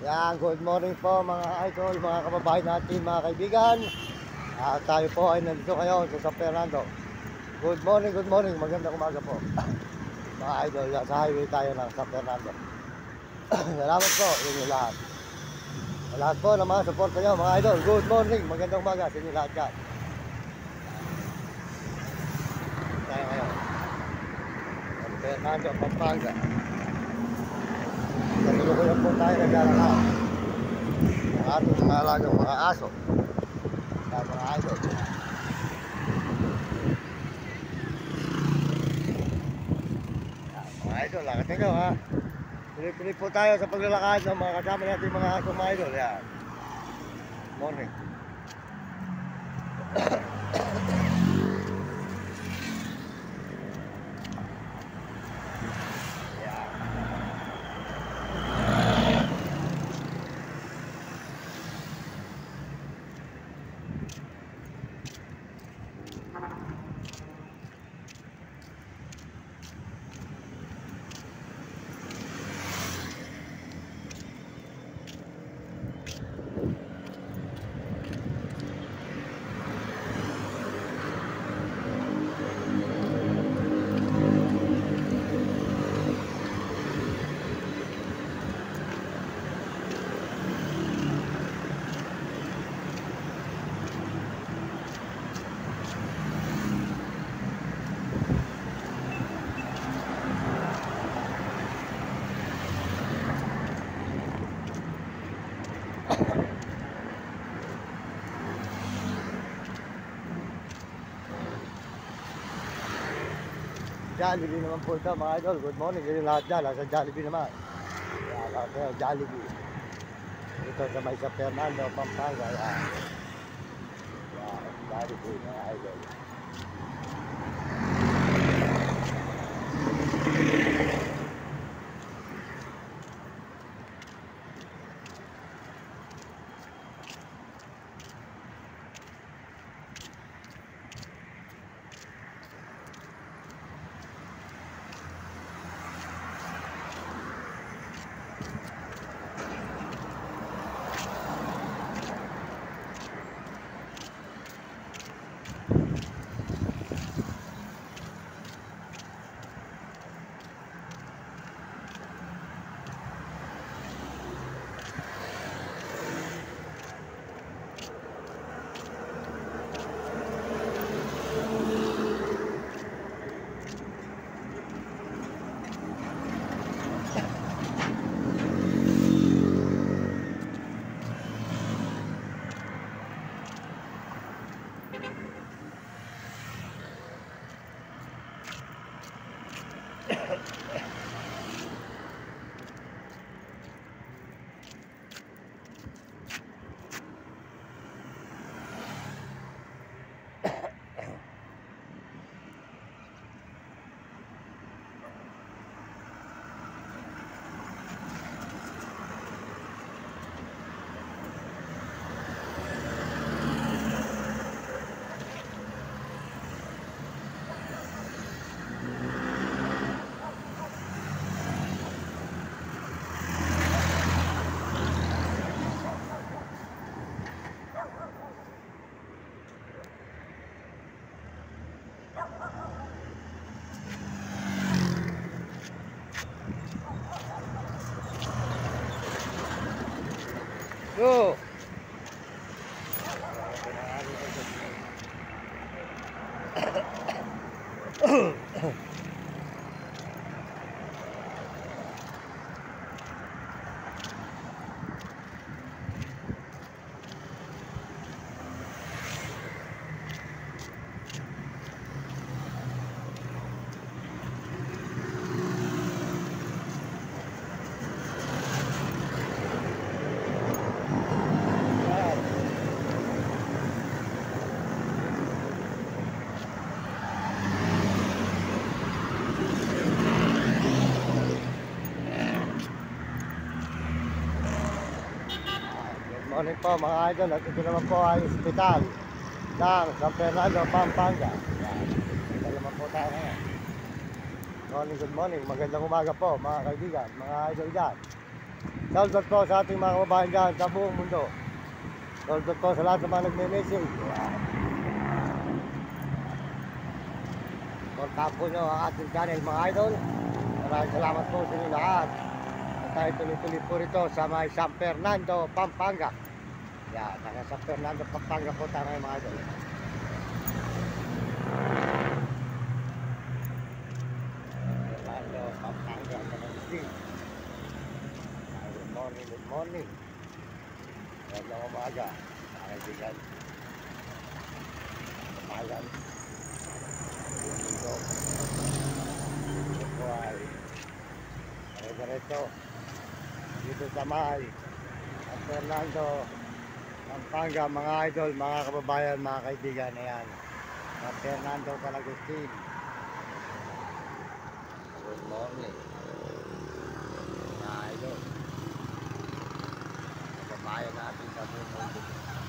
Yan, good morning po mga idol, mga kababayan natin, mga kaibigan. Tayo po ay nandito kayo sa San Fernando. Good morning, magandang umaga po. Mga idol, sa highway tayo ng San Fernando. Salamat po, yun yung lahat. Sa lahat po ng mga support nyo, mga idol, good morning, magandang umaga sa inyo lahat dyan. Tayo ngayon, San Fernando, Pampanga. Nagulukuyan po tayo naglalakad. Ang ating mga alagang mga aso. Mga idol. Mga idol, lakad nyo ha. Pilip-pilip po tayo sa paglalakad ng mga kasama natin mga aso, mga idol. Yan. Morning. Jollibee naman po ito mga idol. Good morning, ganyan lahat dyan. Nasa Jollibee naman. Yan, Jollibee. Ito sa may San Fernando, Pampanga. Yan, Jollibee mga idol. Go! Morning po mga idol, at ito naman po ay ospital ng San Fernando, Pampanga. Yan. Ito naman po tayo ngayon. Good morning, magandang umaga po mga kaibigan, mga idol dyan. Shoutout po sa ating mga kababayan dyan sa buong mundo. Shoutout po sa lahat ng mga nagme-message. Kontak po nyo ang ating channel mga idol. Maraming salamat po sa inyo lahat. At tayo tuloy-tuloy po rito sa may San Fernando, Pampanga. Yan, taga San Fernando, Pampanga po tayo ngayon mga idol. Fernando, Pampanga, Manila. Good morning, good morning. Magandang umaga, mga kaibigan. Umagan. Dito. Dito po ay diretso dito sa may San Fernando, Pampanga, mga idol, mga kababayan, mga kaibigan. Ayan, San Fernando, Calagustin. Good morning, mga idol, kababayan natin sa buong mundo.